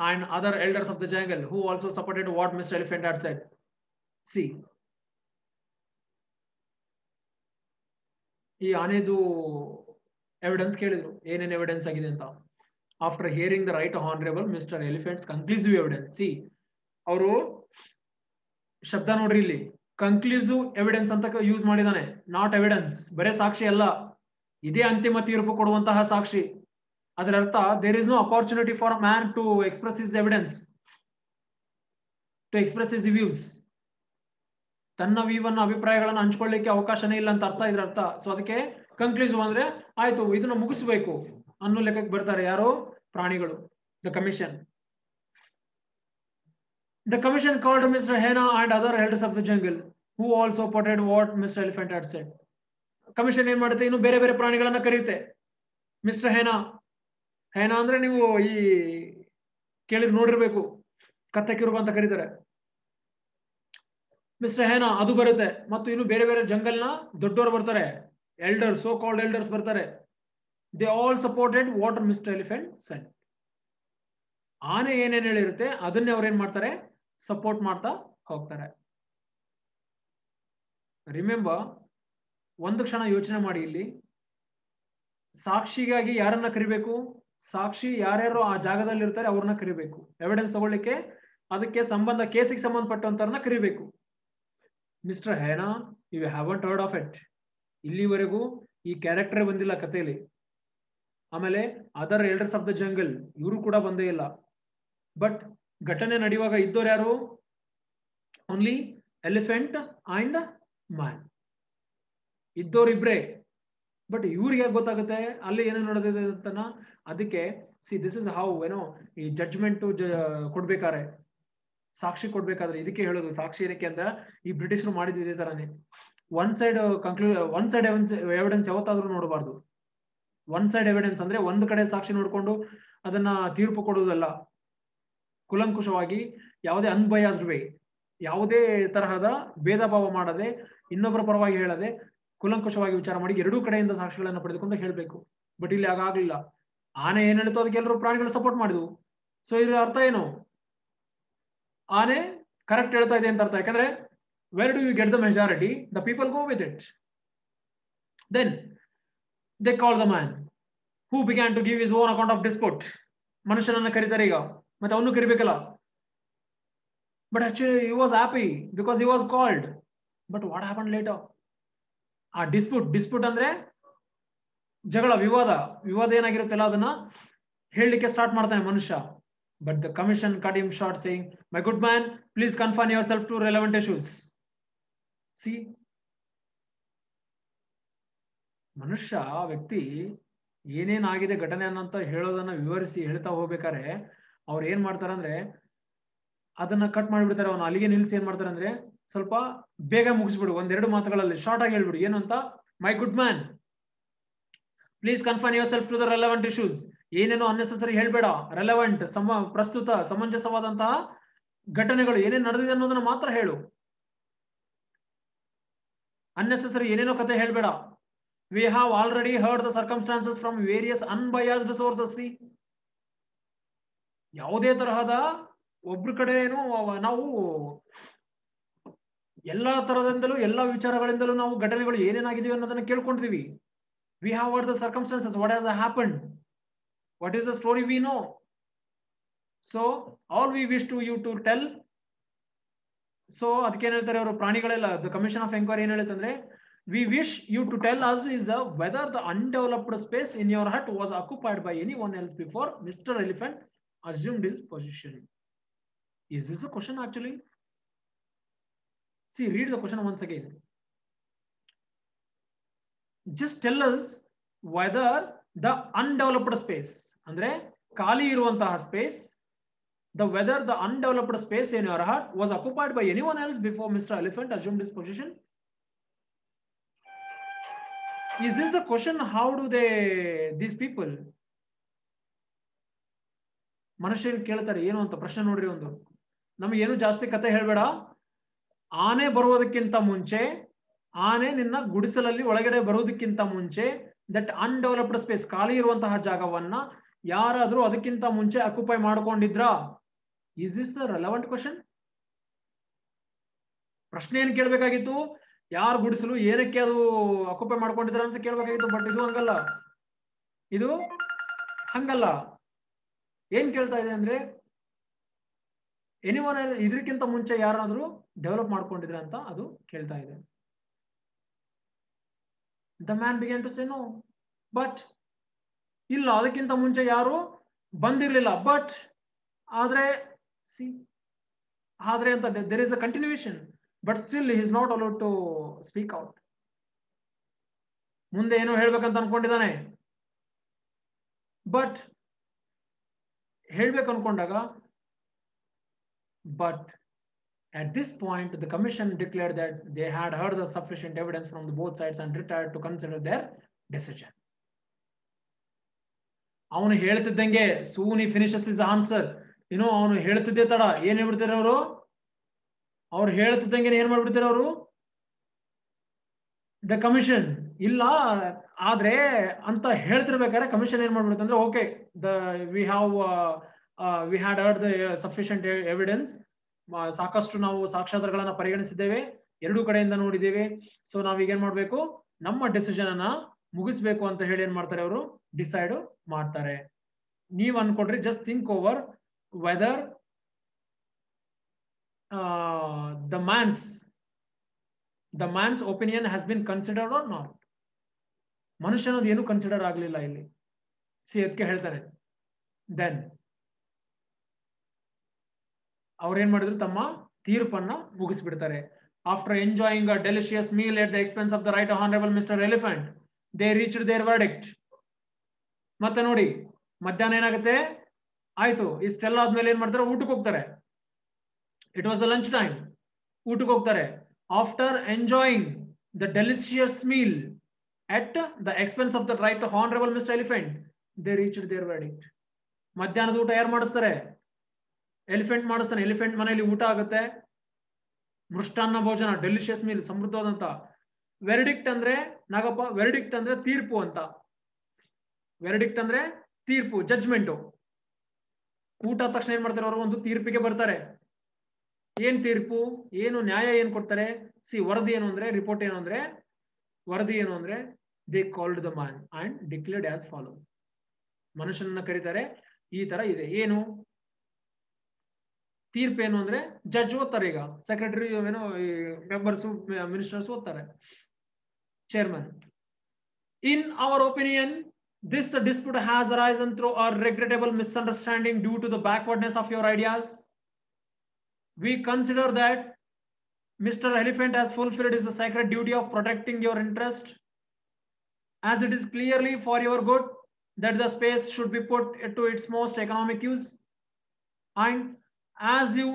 and other elders of the jungle who also supported what Mr. Elephant had said. See, ಈ ಆನೆದು evidence ಕೇಳಿದ್ರು, ಏನೇನು evidence ಆಗಿದೆ ಅಂತ. After hearing the right honourable Mr elephants conclusive evidence. See, ಅವರು ಶಬ್ದ ನೋಡ್ರಿ, ಇಲ್ಲಿ conclusive evidence ಅಂತ ಯೂಸ್ ಮಾಡಿದಾನೆ. ನಾಟ್ ಎವಿಡೆನ್ಸ್, ಬರೇ ಸಾಕ್ಷಿ ಅಲ್ಲ, ಇದೇ ಅಂತಿಮ ತೀರ್ಪು ಕೊಡುವಂತಹ ಸಾಕ್ಷಿ. ಅದರ ಅರ್ಥ, there is no opportunity for man to express his evidence, to express his views. ತನ್ನ ವ್ಯೂವನ್ನ, ಅಭಿಪ್ರಾಯಗಳನ್ನ ಹಂಚ್ಕೊಳ್ಳಿಕ್ಕೆ ಅವಕಾಶನೇ ಇಲ್ಲ ಅಂತ ಅರ್ಥ ಇದ್ರ ಅರ್ಥ. ಸೊ ಅದಕ್ಕೆ ಕನ್ಕ್ಲೂಸಿವ್ ಅಂದ್ರೆ ಆಯ್ತು, ಇದನ್ನ ಮುಗಿಸ್ಬೇಕು ಅನ್ನೋ ಲೆಕ್ಕಕ್ಕೆ ಬರ್ತಾರೆ ಯಾರು? ಪ್ರಾಣಿಗಳು. The commission called Mr. Hanna and other elders of the jungle who also supported what Mr. Elephant had said. Commission ಏನ್ ಮಾಡುತ್ತೆ, ಇನ್ನು ಬೇರೆ ಬೇರೆ ಪ್ರಾಣಿಗಳನ್ನ ಕರೆಯುತ್ತೆ. ಮಿಸ್ಟರ್ ಹೇನಾ ಅಂದ್ರೆ ನೀವು ಈ ಕೇಳಿ ನೋಡಿರ್ಬೇಕು, ಕತ್ತಕ್ಕಿರುವ ಅಂತ ಕರೀತಾರೆ. ಮಿಸ್ಟರ್ ಹೇನಾ ಅದು ಬರುತ್ತೆ. ಮತ್ತು ಇನ್ನು ಬೇರೆ ಬೇರೆ ಜಂಗಲ್ನ ದೊಡ್ಡವರು ಬರ್ತಾರೆ, ಎಲ್ಡರ್ಸ್, ಸೋ ಕಾಲ್ಡ್ ಎಲ್ಡರ್ಸ್ ಬರ್ತಾರೆ. They all supported what mister elephant shed. ಆನೆ ಏನೇನು ಹೇಳಿರುತ್ತೆ ಅದನ್ನೇ ಅವ್ರು ಏನ್ ಮಾಡ್ತಾರೆ, ಸಪೋರ್ಟ್ ಮಾಡ್ತಾ ಹೋಗ್ತಾರೆ. ರಿಮೆಂಬರ್, ಒಂದು ಕ್ಷಣ ಯೋಚನೆ ಮಾಡಿ, ಇಲ್ಲಿ ಸಾಕ್ಷಿಗಾಗಿ ಯಾರನ್ನ ಕರಿಬೇಕು? ಸಾಕ್ಷಿ ಯಾರ್ಯಾರು ಆ ಜಾಗದಲ್ಲಿ ಇರ್ತಾರೆ ಅವ್ರನ್ನ ಕರಿಬೇಕು. ಎವಿಡೆನ್ಸ್ ತಗೊಳ್ಳಿಕ್ಕೆ ಅದಕ್ಕೆ ಸಂಬಂಧ, ಕೇಸಿಗೆ ಸಂಬಂಧಪಟ್ಟಂತವ್ರನ್ನ ಕರಿಬೇಕು. Mr hyena, you haven't heard of it. ಇಲ್ಲಿವರೆಗೂ ಈ ಕ್ಯಾರೆಕ್ಟರ್ ಬಂದಿಲ್ಲ ಕಥೆಯಲ್ಲಿ. ಆಮೇಲೆ other elders of the jungle, ಇವರು ಕೂಡ ಬಂದೇ ಇಲ್ಲ. ಬಟ್ ಘಟನೆ ನಡೆಯುವಾಗ ಇದ್ದವ್ರು ಯಾರು? ಓನ್ಲಿ ಎಲಿಫೆಂಟ್ ಅಂಡ್ ಮ್ಯಾನ್ ಇದ್ದವ್ರಿಬ್ರೆ. ಬಟ್ ಇವ್ರಿಗೆ ಯಾಕೆ ಗೊತ್ತಾಗುತ್ತೆ ಅಲ್ಲಿ ಏನೇನು ನಡೆದಿದೆ ಅಂತನ? ಅದಕ್ಕೆ ಸಿ, ದಿಸ್ ಇಸ್ ಹೌ ಈ ಜಡ್ಜ್ಮೆಂಟ್ ಕೊಡ್ಬೇಕಾದ್ರೆ, ಸಾಕ್ಷಿ ಕೊಡ್ಬೇಕಾದ್ರೆ ಇದಕ್ಕೆ ಹೇಳೋದು. ಸಾಕ್ಷಿ ಏನಕ್ಕೆ ಅಂದ್ರೆ, ಈ ಬ್ರಿಟಿಷರು ಮಾಡಿದ ಇದೇ ತರಾನೇ. ಒನ್ ಸೈಡ್ ಎವಿಡೆನ್ಸ್ ಯಾವತ್ತಾದ್ರೂ ನೋಡಬಾರ್ದು. ಒನ್ ಸೈಡ್ ಎವಿಡೆನ್ಸ್ ಅಂದ್ರೆ ಒಂದ್ ಕಡೆ ಸಾಕ್ಷಿ ನೋಡ್ಕೊಂಡು ಅದನ್ನ ತೀರ್ಪು ಕೊಡುವುದಲ್ಲ. ಕುಲಂಕುಷವಾಗಿ, ಯಾವುದೇ ಅನ್ಬಯಾಸ್ಡ್ ವೇ, ಯಾವುದೇ ತರಹದ ಭೇದ ಭಾವ ಮಾಡದೆ, ಇನ್ನೊಬ್ಬರ ಪರವಾಗಿ ಹೇಳದೆ ಕುಲಂಕುಷವಾಗಿ ವಿಚಾರ ಮಾಡಿ ಎರಡೂ ಕಡೆಯಿಂದ ಸಾಕ್ಷಿಗಳನ್ನು ಪಡೆದುಕೊಂಡು ಹೇಳಬೇಕು. ಬಟ್ ಇಲ್ಲಿ ಹಾಗಾಗ್ಲಿಲ್ಲ. ಆನೆ ಏನ್ ಹೇಳ್ತೋ ಅದಕ್ಕೆ ಎಲ್ಲರೂ ಪ್ರಾಣಿಗಳು ಸಪೋರ್ಟ್ ಮಾಡಿದ್ವು. ಸೊ ಇದ್ರ ಅರ್ಥ ಏನು? ಆನೆ ಕರೆಕ್ಟ್ ಹೇಳ್ತಾ ಇದೆ ಅಂತ ಅರ್ಥ. ಯಾಕಂದ್ರೆ where do you get the majority? The people go with it. Then they call the man who began to give his own account of dispute. ಮನುಷ್ಯನನ್ನ ಕರೀತಾರೆ ಈಗ, ಮತ್ತೆ ಅವನು ಕರಿಬೇಕಲ್ಲ. But actually he was happy because he was called. But what happened later? ಆ dispute ಅಂದ್ರೆ ಜಗಳ, ವಿವಾದ ಏನಾಗಿರುತ್ತಲ್ಲ ಅದನ್ನ ಹೇಳಲಿಕ್ಕೆ ಸ್ಟಾರ್ಟ್ ಮಾಡ್ತಾನೆ ಮನುಷ್ಯ. But the commission cut him short saying, my good man, please confine yourself to relevant issues. See, ಮನುಷ್ಯ ವ್ಯಕ್ತಿ ಏನೇನಾಗಿದೆ ಘಟನೆ ಅನ್ನಂತ ಹೇಳೋದನ್ನ ವಿವರಿಸಿ ಹೇಳ್ತಾ ಹೋಗ್ಬೇಕಾದ್ರೆ ಅವ್ರು ಏನ್ ಮಾಡ್ತಾರೆ ಅಂದ್ರೆ ಅದನ್ನ ಕಟ್ ಮಾಡಿಬಿಡ್ತಾರೆ. ಅವನು ಅಲ್ಲಿಗೆ ನಿಲ್ಸಿ ಏನ್ ಮಾಡ್ತಾರೆ ಅಂದ್ರೆ ಸ್ವಲ್ಪ ಬೇಗ ಮುಗಿಸ್ಬಿಡು, ಒಂದೆರಡು ಮಾತುಗಳಲ್ಲಿ ಶಾರ್ಟ್ ಆಗಿ ಹೇಳ್ಬಿಡು. ಏನು ಅಂತ? My good man, please confine your self to the relevant issues. ಏನೇನೋ ಅನ್ನೆಸೆಸರಿ ಹೇಳ್ಬೇಡ. ರೆಲೆವೆಂಟ್, ಪ್ರಸ್ತುತ ಸಮಂಜಸವಾದಂತಹ ಘಟನೆಗಳು ಏನೇನು ನಡೆದಿದೆ ಅನ್ನೋದನ್ನ ಮಾತ್ರ ಹೇಳು. ಅನ್ನೆಸೆಸರಿ ಏನೇನೋ ಕತೆ ಹೇಳ್ಬೇಡ. We have already heard the circumstances from various unbiased sources. See, ಯಾವುದೇ ತರಹದ ಒಬ್ರ ಕಡೆನೂ ನಾವು ಎಲ್ಲಾ ತರದಿಂದಲೂ ಎಲ್ಲಾ ವಿಚಾರಗಳಿಂದಲೂ ನಾವು ಘಟನೆಗಳು ಏನೇನಾಗಿದೆಯೋ ಅನ್ನೋದನ್ನ ಕೇಳ್ಕೊಂಡಿದೀವಿ. We have heard the circumstances, what has happened, what is the story we know. So all we wish to you to tell. So ಅದಕ್ಕೆ ಏನ್ ಹೇಳ್ತಾರೆ ಅವರು ಪ್ರಾಣಿಗಳೆಲ್ಲ, the commission of inquiry ಏನ್ ಹೇಳುತ್ತಂದ್ರೆ, we wish you to tell us is whether the undeveloped space in your hut was occupied by anyone else before Mr. Elephant assumed his position. Is this a question actually? See, read the question once again. Just tell us whether the undeveloped space, andre ಖಾಲಿ ಇರುವಂತಹ space, whether the undeveloped space in your hut was occupied by anyone else before Mr. Elephant assumed his position. Is this the question? How do these people, ಮನುಷ್ಯರು ಕೇಳ್ತಾರೆ ಏನು ಅಂತ ಪ್ರಶ್ನೆ ನೋಡ್ರಿ. ಒಂದು ನಮಗೇನು ಜಾಸ್ತಿ ಕತೆ ಹೇಳ್ಬೇಡ. ಆನೆ ಬರುವುದಕ್ಕಿಂತ ಮುಂಚೆ, ಆನೆ ನಿನ್ನ ಗುಡಿಸಲಲ್ಲಿ ಒಳಗಡೆ ಬರುವುದಕ್ಕಿಂತ ಮುಂಚೆ, ದಟ್ ಅನ್ಡೆವಲಪ್ಡ್ ಸ್ಪೇಸ್, ಖಾಲಿ ಇರುವಂತಹ ಜಾಗವನ್ನ ಯಾರಾದ್ರೂ ಅದಕ್ಕಿಂತ ಮುಂಚೆ ಅಕ್ಯುಪೈ ಮಾಡ್ಕೊಂಡಿದ್ರಾ? Is this a relevant question? ಪ್ರಶ್ನೆ ಏನ್ ಕೇಳ್ಬೇಕಾಗಿತ್ತು? ಯಾರು ಗುಡಿಸಲು ಏನಕ್ಕೆ ಅದು ಅಕ್ಯುಪೈ ಮಾಡ್ಕೊಂಡಿದ್ರ ಅಂತ ಕೇಳ್ಬೇಕಾಗಿತ್ತು. ಬಟ್ ಇದು ಹಂಗಲ್ಲ. ಏನ್ ಕೇಳ್ತಾ ಇದೆ ಅಂದ್ರೆ, ಎನಿವನ್ ಇದಕ್ಕಿಂತ ಮುಂಚೆ ಯಾರಾದ್ರೂ ಡೆವಲಪ್ ಮಾಡ್ಕೊಂಡಿದ್ರ ಅಂತ ಅದು ಕೇಳ್ತಾ ಇದೆ. The man began to say no. But ಇಲ್ಲ, ಅದಕ್ಕಿಂತ ಮುಂಚೆ ಯಾರು ಬಂದಿರ್ಲಿಲ್ಲ. ಬಟ್ ಆದ್ರೆ ಅಂತ there is a continuation. But still he is not allowed to speak out. ಮುಂದೆ ಏನೋ ಹೇಳ್ಬೇಕಂತ ಅನ್ಕೊಂಡಿದ್ದಾನೆ. ಬಟ್ ಹೇಳ್ಬೇಕು ಅನ್ಕೊಂಡಾಗ, but at this point the commission declared that they had heard the sufficient evidence from the both sides and retired to consider their decision. ಅವನು ಹೇಳ್ತಿದ್ದಂಗೆ soon he finishes his answer. ಅವನು ಹೇಳ್ತಿದ್ದೆ ತಡ ಏನ್ ಹೇಳ್ಬಿಡ್ತಾರೆ ಅವರು? ಅವ್ರು ಹೇಳ್ತಿದ್ದಂಗೆ ಏನ್ ಮಾಡ್ಬಿಡ್ತಾರೆ ಅವರು? ದ ಕಮಿಷನ್ ಇಲ್ಲ ಆದ್ರೆ ಅಂತ ಹೇಳ್ತಿರ್ಬೇಕಾದ್ರೆ ಕಮಿಷನ್ ಏನ್ ಮಾಡ್ಬಿಡುತ್ತೆ ಅಂದ್ರೆ, okay, we had heard the sufficient evidence, ಸಾಕಷ್ಟು ನಾವು ಸಾಕ್ಷ್ಯಾಧಾರಗಳನ್ನ ಪರಿಗಣಿಸಿದ್ದೇವೆ, ಎರಡೂ ಕಡೆಯಿಂದ ನೋಡಿದ್ದೇವೆ. ಸೊ ನಾವೀಗ ಏನ್ ಮಾಡ್ಬೇಕು? ನಮ್ಮ ಡಿಸಿಷನ್ ಅನ್ನ ಮುಗಿಸ್ಬೇಕು ಅಂತ ಹೇಳಿ ಏನ್ ಮಾಡ್ತಾರೆ ಅವರು? ಡಿಸೈಡ್ ಮಾಡ್ತಾರೆ. ನೀವ್ ಅನ್ಕೊಂಡ್ರಿ, just think over whether the man's opinion has been considered or not. ಮನುಷ್ಯನದು ಏನು ಕನ್ಸಿಡರ್ ಆಗ್ಲಿಲ್ಲ ಇಲ್ಲಿ. ಅದಕ್ಕೆ ಹೇಳ್ತಾರೆ, ದೆನ್ ಅವ್ರೇನ್ ಮಾಡಿದ್ರು? ತಮ್ಮ ತೀರ್ಪನ್ನ ಮುಗಿಸ್ಬಿಡ್ತಾರೆ. After enjoying a delicious meal at the expense of the right honourable Mr elephant, they reached their verdict. ಮತ್ತೆ ನೋಡಿ, ಮಧ್ಯಾಹ್ನ ಏನಾಗುತ್ತೆ? ಆಯ್ತು, ಇಷ್ಟೆಲ್ಲ ಆದ್ಮೇಲೆ ಏನ್ ಮಾಡ್ತಾರೆ? ಊಟಕ್ಕೆ ಹೋಗ್ತಾರೆ. It was the lunch time. ಊಟಕ್ಕೆ ಹೋಗ್ತಾರೆ. After enjoying the delicious meal at the expense of the right honorable Mr. Elephant, they reached their verdict. ಮಧ್ಯಾಹ್ನದ ಊಟ ಯಾರು ಮಾಡಿಸ್ತಾರೆ? ಎಲಿಫೆಂಟ್ ಮಾಡಿಸ್ತಾನೆ. ಎಲಿಫೆಂಟ್ ಮನೆಯಲ್ಲಿ ಊಟ ಆಗುತ್ತೆ, ಮೃಷ್ಟಾನ್ನ ಭೋಜನ, ಡೆಲಿಷಿಯಸ್ ಮೀಲ್, ಸಮೃದ್ಧವಾದಂತ. ವೆರ್ಡಿಕ್ಟ್ ಅಂದ್ರೆ ನಾಗಪ್ಪ, ವೆರ್ಡಿಕ್ಟ್ ಅಂದ್ರೆ ತೀರ್ಪು ಅಂತ. ವೆರ್ಡಿಕ್ಟ್ ಅಂದ್ರೆ ತೀರ್ಪು, ಜಡ್ಜ್ಮೆಂಟ್. ಊಟ ಆದ ತಕ್ಷಣ ಏನ್ ಮಾಡ್ತಾರೆ ಅವರು? ಒಂದು ತೀರ್ಪಿಗೆ ಬರ್ತಾರೆ. ಏನ್ ತೀರ್ಪು, ಏನು ನ್ಯಾಯ ಏನ್ ಕೊಡ್ತಾರೆ? ವರದಿ ಏನು ಅಂದ್ರೆ, ರಿಪೋರ್ಟ್ ಏನು ಅಂದ್ರೆ, ವರದಿ ಏನು ಅಂದ್ರೆ, they called the man and declared as follows. ಮನುಷ್ಯನನ್ನ ಕರೀತಾರೆ, ಈ ತರ ಇದೆ. ಏನು ತೀರ್ಪು ಏನು ಅಂದ್ರೆ, ಜಡ್ಜ್ ಓದ್ತಾರೆ. ಈಗ ಸೆಕ್ರೆಟರಿ ಏನೋ ಮೆಂಬರ್ಸ್ ಮಿನಿಸ್ಟರ್ಸ್ ಓದ್ತಾರೆ, chairman. In our opinion, this dispute has arisen through a regrettable misunderstanding due to the backwardness of your ideas. We consider that Mr. Elephant has fulfilled his sacred duty of protecting your interest, as it is clearly for your good that the space should be put to its most economic use. And as you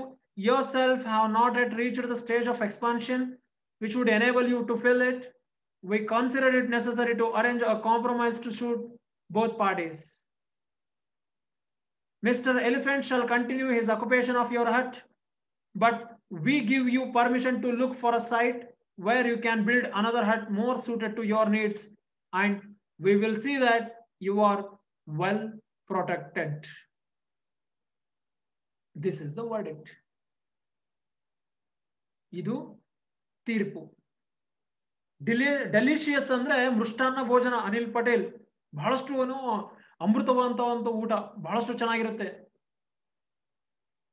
yourself have not yet reached the stage of expansion which would enable you to fill it, we consider it necessary to arrange a compromise to suit both parties. Mr. Elephant shall continue his occupation of your hut, but we give you permission to look for a site where you can build another hut more suited to your needs, and we will see that you are well protected. This is the verdict. ಇದು ತೀರ್ಪು. Delicious ಅಂದ್ರೆ ಮೃಷ್ಟಾನ್ನ ಭೋಜನ. ಅನಿಲ್ ಪಟೇಲ್ ಬಹಳಷ್ಟು ಅಮೃತವಂತ ಊಟ, ಬಹಳಷ್ಟು ಚೆನ್ನಾಗಿರುತ್ತೆ,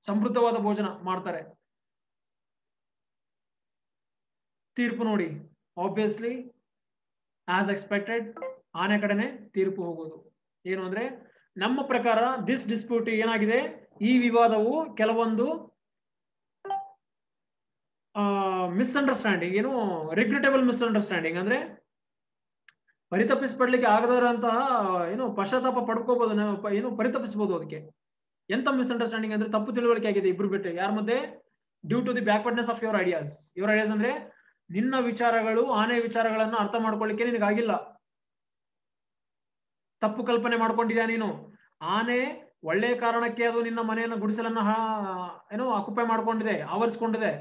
ಸಮೃದ್ಧವಾದ ಭೋಜನ ಮಾಡ್ತಾರೆ. ತೀರ್ಪು ನೋಡಿ, ಆಬ್ವಿಯಸ್ಲಿ ಆಸ್ ಎಕ್ಸ್ಪೆಕ್ಟೆಡ್ ಆನೆ ಕಡೆನೆ ತೀರ್ಪು ಹೋಗೋದು. ಏನು ಅಂದ್ರೆ, ನಮ್ಮ ಪ್ರಕಾರ ದಿಸ್ ಡಿಸ್ಪ್ಯೂಟ್ ಏನಾಗಿದೆ, ಈ ವಿವಾದವು ಕೆಲವೊಂದು ಮಿಸ್ಅಂಡರ್ಸ್ಟ್ಯಾಂಡಿಂಗ್, ಏನು ರಿಗ್ರೆಟಬಲ್ ಮಿಸ್ಅಂಡರ್ಸ್ಟ್ಯಾಂಡಿಂಗ್ ಅಂದ್ರೆ ಪರಿತಪಿಸ್ಪಡ್ಲಿಕ್ಕೆ ಆಗದಂತಹ ಏನು ಪಶ್ಚಾತ್ತಾಪ ಪಡ್ಕೋಬಹುದು, ಏನು ಪರಿತಪಿಸಬಹುದು. ಅದಕ್ಕೆ ಎಂತ ಮಿಸ್ಅಂಡರ್ಸ್ಟ್ಯಾಂಡಿಂಗ್ ಅಂದ್ರೆ ತಪ್ಪು ತಿಳುವಳಿಕೆ ಆಗಿದೆ ಇಬ್ರು ಬಿಟ್ಟು. ಯಾರ ಮಧ್ಯೆ? Due to the backwardness of your ideas. Your ideas ಅಂದ್ರೆ ನಿನ್ನ ವಿಚಾರಗಳು, ಆನೆ ವಿಚಾರಗಳನ್ನ ಅರ್ಥ ಮಾಡ್ಕೊಳ್ಳಿಕ್ಕೆ ನಿನಗಾಗಿಲ್ಲ. ತಪ್ಪು ಕಲ್ಪನೆ ಮಾಡ್ಕೊಂಡಿದ್ಯಾ ನೀನು. ಆನೆ ಒಳ್ಳೆಯ ಕಾರಣಕ್ಕೆ ಅದು ನಿನ್ನ ಮನೆಯನ್ನ, ಗುಡಿಸಲನ್ನ ಏನೋ ಆಕ್ಯುಪೈ ಮಾಡ್ಕೊಂಡಿದೆ, ಆವರಿಸ್ಕೊಂಡಿದೆ,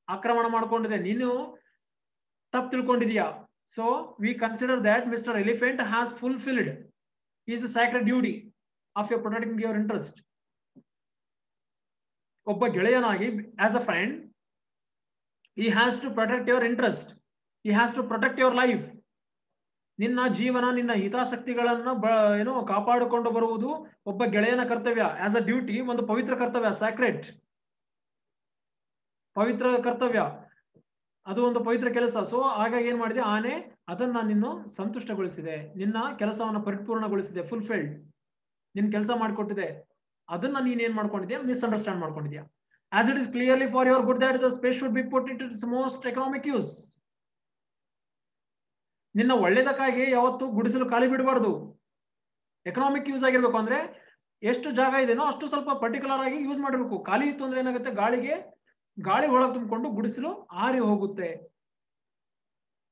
ಆಕ್ರಮಣ ಮಾಡ್ಕೊಂಡಿದೆ. ನೀನು ತಪ್ಪು ತಿಳ್ಕೊಂಡಿದ್ಯಾ. So we consider that Mr elephant has fulfilled his sacred duty of your protecting your interest. ಒಬ್ಬ ಗೆಳೆಯನಾಗಿ, as a friend, he has to protect your interest, he has to protect your life. ನಿನ್ನ ಜೀವನ, ನಿನ್ನ ಹಿತಾಸಕ್ತಿಗಳನ್ನ ಏನೋ ಕಾಪಾಡಿಕೊಂಡು ಬರುವುದು ಒಬ್ಬ ಗೆಳೆಯನ ಕರ್ತವ್ಯ. ಆಸ್ ಅ ಡ್ಯೂಟಿ, ಒಂದು ಪವಿತ್ರ ಕರ್ತವ್ಯ, ಸ್ಯಾಕ್ರೆಡ್, ಪವಿತ್ರ ಕರ್ತವ್ಯ, ಅದು ಒಂದು ಪವಿತ್ರ ಕೆಲಸ. ಸೊ ಹಾಗಾಗಿ ಏನ್ ಮಾಡಿದೆ ಆನೆ, ಅದನ್ನ ನಿನ್ನ ಸಂತುಷ್ಟಗೊಳಿಸಿದೆ, ನಿನ್ನ ಕೆಲಸವನ್ನ ಪರಿಪೂರ್ಣಗೊಳಿಸಿದೆ, ಫುಲ್ಫಿಲ್ಡ್, ನಿನ್ ಕೆಲಸ ಮಾಡಿಕೊಟ್ಟಿದೆ. ಅದನ್ನ ನೀನ್ ಏನ್ ಮಾಡ್ಕೊಂಡಿದ್ಯಾ? Misunderstand ಮಾಡ್ಕೊಂಡಿದ್ಯಾ. As it is clearly for your good that the space should be put into its most economic use. ನಿನ್ನ ಒಳ್ಳೆದಕ್ಕಾಗಿ ಯಾವತ್ತು ಗುಡಿಸಲು ಖಾಲಿ ಬಿಡಬಾರ್ದು. ಎಕನಾಮಿಕ್ ಯೂಸ್ ಆಗಿರ್ಬೇಕು. ಅಂದ್ರೆ ಎಷ್ಟು ಜಾಗ ಇದೆನೋ ಅಷ್ಟು ಸ್ವಲ್ಪ ಪರ್ಟಿಕ್ಯುಲರ್ ಆಗಿ ಯೂಸ್ ಮಾಡಬೇಕು. ಖಾಲಿ ಇತ್ತು ಅಂದ್ರೆ ಏನಾಗುತ್ತೆ, ಗಾಳಿ ಒಳಗೆ ತುಂಬಿಕೊಂಡು ಗುಡಿಸಲು ಆರಿ ಹೋಗುತ್ತೆ.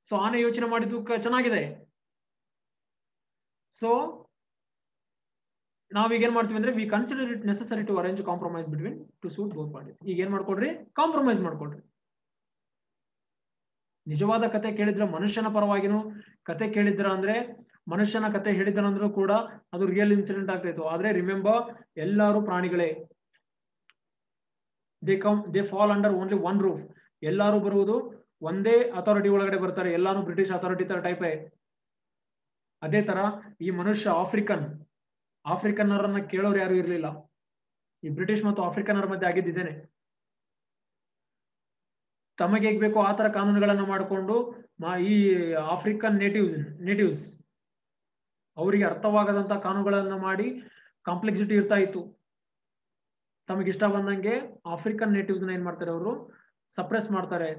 ಸೊ ಆನೆ ಯೋಚನೆ ಮಾಡಿದ್ದು ಚೆನ್ನಾಗಿದೆ. ಸೊ ನಾವೀಗ ಏನ್ ಮಾಡ್ತೀವಿ ಅಂದ್ರೆ, we consider it necessary to arrange compromise between to suit both parties. ಈಗ ಏನ್ ಮಾಡ್ಕೊಡ್ರಿ? ಕಾಂಪ್ರಮೈಸ್ ಮಾಡ್ಕೊಡ್ರಿ. ನಿಜವಾದ ಕತೆ ಕೇಳಿದ್ರ, ಮನುಷ್ಯನ ಪರವಾಗಿನೂ ಕತೆ ಕೇಳಿದ್ರ ಅಂದ್ರೆ, ಮನುಷ್ಯನ ಕತೆ ಹೇಳಿದ್ರಂದ್ರೂ ಕೂಡ ಅದು ರಿಯಲ್ ಇನ್ಸಿಡೆಂಟ್ ಆಗ್ತಾಯಿತ್ತು. ಆದ್ರೆ ರಿಮೆಂಬರ್, ಎಲ್ಲಾರು ಪ್ರಾಣಿಗಳೇ. They fall under only one roof. ಎಲ್ಲಾರು ಬರುವುದು ಒಂದೇ ಅಥಾರಿಟಿ ಒಳಗಡೆ ಬರ್ತಾರೆ. ಎಲ್ಲಾನು ಬ್ರಿಟಿಷ್ ಅಥಾರಿಟಿ ತರ ಟೈಪೇ. ಅದೇ ತರ ಈ ಮನುಷ್ಯ ಆಫ್ರಿಕನ್ನರನ್ನ ಕೇಳೋರು ಯಾರು ಇರ್ಲಿಲ್ಲ. ಈ ಬ್ರಿಟಿಷ್ ಮತ್ತು ಆಫ್ರಿಕನ್ನರ ಮಧ್ಯೆ ಆಗಿದ್ದೇನೆ. ತಮಗೆ ಹೇಗ್ ಬೇಕೋ ಆ ತರ ಕಾನೂನುಗಳನ್ನ ಮಾಡಿಕೊಂಡು ಈ ಆಫ್ರಿಕನ್ ನೇಟಿವ್ಸ್ ಅವರಿಗೆ ಅರ್ಥವಾಗದಂತ ಕಾನೂನುಗಳನ್ನ ಮಾಡಿ ಕಾಂಪ್ಲೆಕ್ಸಿಟಿ ಇರ್ತಾ ಇತ್ತು. ತಮಗೆ ಇಷ್ಟ ಬಂದಂಗೆ ಆಫ್ರಿಕನ್ ನೇಟಿವ್ಸ್ ಏನ್ ಮಾಡ್ತಾರೆ, ಅವರು ಸಪ್ರೆಸ್ ಮಾಡ್ತಾರೆ,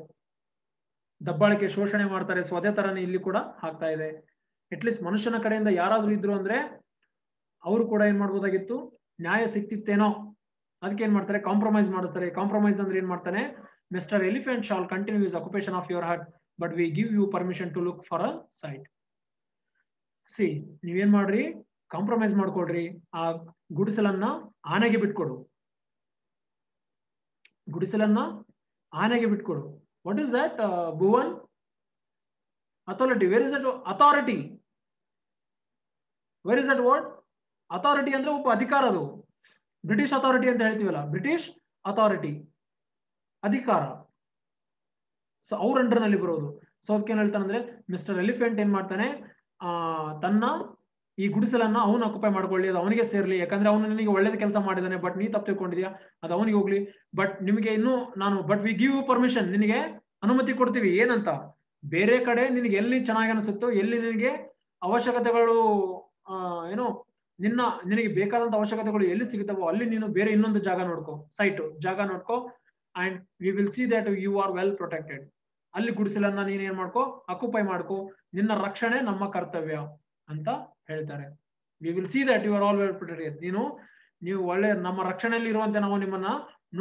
ದಬ್ಬಾಳಿಕೆ, ಶೋಷಣೆ ಮಾಡ್ತಾರೆ. ಸೊ ಅದೇ ತರನೇ ಇಲ್ಲಿ ಕೂಡ ಆಗ್ತಾ ಇದೆ. ಅಟ್ಲೀಸ್ಟ್ ಮನುಷ್ಯನ ಕಡೆಯಿಂದ ಯಾರಾದ್ರೂ ಇದ್ರು ಅಂದ್ರೆ ಅವರು ಕೂಡ ಏನ್ ಮಾಡ್ಬೋದಾಗಿತ್ತು, ನ್ಯಾಯ ಸಿಕ್ತಿತ್ತೇನೋ. ಅದಕ್ಕೆ ಏನ್ ಮಾಡ್ತಾರೆ, ಕಾಂಪ್ರಮೈಸ್ ಮಾಡಿಸ್ತಾರೆ. ಕಾಂಪ್ರಮೈಸ್ ಅಂದ್ರೆ ಏನ್ ಮಾಡ್ತಾನೆ, Mr elephant shall continue his occupation of your hut, but we give you permission to look for a site. See, ನೀವೇನ್ ಮಾಡ್ರಿ, ಕಾಂಪ್ರಮೈಸ್ ಮಾಡ್ಕೊಳ್ರಿ, ಆ ಗುಡಿಸಲನ್ನ ಆನೆಗೆ ಬಿಟ್ಕೊಡು, ಗುಡಿಸಲನ್ನ ಆನೆಗೆ ಬಿಟ್ಕೊಡು. What is that Bhuvan? Authority. Where is that authority? Where is that word? Authority ಅಂದ್ರೆ ಒಬ್ಬ ಅಧಿಕಾರ. ಅದು ಬ್ರಿಟಿಷ್ ಅಥಾರಿಟಿ ಅಂತ ಹೇಳ್ತೀವಲ್ಲ, ಬ್ರಿಟಿಷ್ ಅಥಾರಿಟಿ, ಅಧಿಕಾರ. ಸೊ ಅವ್ರ ಅಂಡರ್ ನಲ್ಲಿ ಬರೋದು. ಸೊ ಅದಕ್ಕೆ ಏನ್ ಹೇಳ್ತಾನೆ ಅಂದ್ರೆ, ಮಿಸ್ಟರ್ ಎಲಿಫೆಂಟ್ ಏನ್ ಮಾಡ್ತಾನೆ, ತನ್ನ ಈ ಗುಡಿಸಲನ್ನ ಅವನು ಅಕ್ಯುಪೈ ಮಾಡ್ಕೊಳ್ಳಿ, ಅದು ಅವನಿಗೆ ಸೇರ್ಲಿ, ಯಾಕಂದ್ರೆ ಅವನು ನಿನಗೆ ಒಳ್ಳೇದು ಕೆಲಸ ಮಾಡಿದಾನೆ, ಬಟ್ ನೀ ತಪ್ಪು ತಿಳ್ಕೊಂಡಿದ್ಯಾ, ಅದು ಅವನಿಗೆ ಹೋಗ್ಲಿ. ಬಟ್ ನಿಮಗೆ ಇನ್ನೂ but we give you permission, ನಿನಗೆ ಅನುಮತಿ ಕೊಡ್ತೀವಿ. ಏನಂತ? ಬೇರೆ ಕಡೆ ನಿನಗೆ ಎಲ್ಲಿ ಚೆನ್ನಾಗಿ ಅನಿಸುತ್ತೋ, ಎಲ್ಲಿ ನಿನಗೆ ಅವಶ್ಯಕತೆಗಳು ಏನೋ ನಿನಗೆ ಬೇಕಾದಂತ ಅವಶ್ಯಕತೆಗಳು ಎಲ್ಲಿ ಸಿಗುತ್ತವೋ ಅಲ್ಲಿ ನೀನು ಬೇರೆ ಇನ್ನೊಂದು ಜಾಗ ನೋಡ್ಕೋ, ಜಾಗ ನೋಡ್ಕೋ, and we will see that you are well protected. ಅಲ್ಲಿ ಗುಡಿಸಲನ್ನ ನೀನ್ ಏನ್ ಮಾಡ್ಕೋ, ಅಕ್ಯುಪೈ ಮಾಡ್ಕೋ, ನಿನ್ನ ರಕ್ಷಣೆ ನಮ್ಮ ಕರ್ತವ್ಯ ಅಂತ ಹೇಳ್ತಾರೆ. We will see that you are all well protected. ನೀವು ಒಳ್ಳೆ ನಮ್ಮ ರಕ್ಷಣೆಯಲ್ಲಿ ಇರುವಂತೆ ನಾವು ನಿಮ್ಮನ್ನ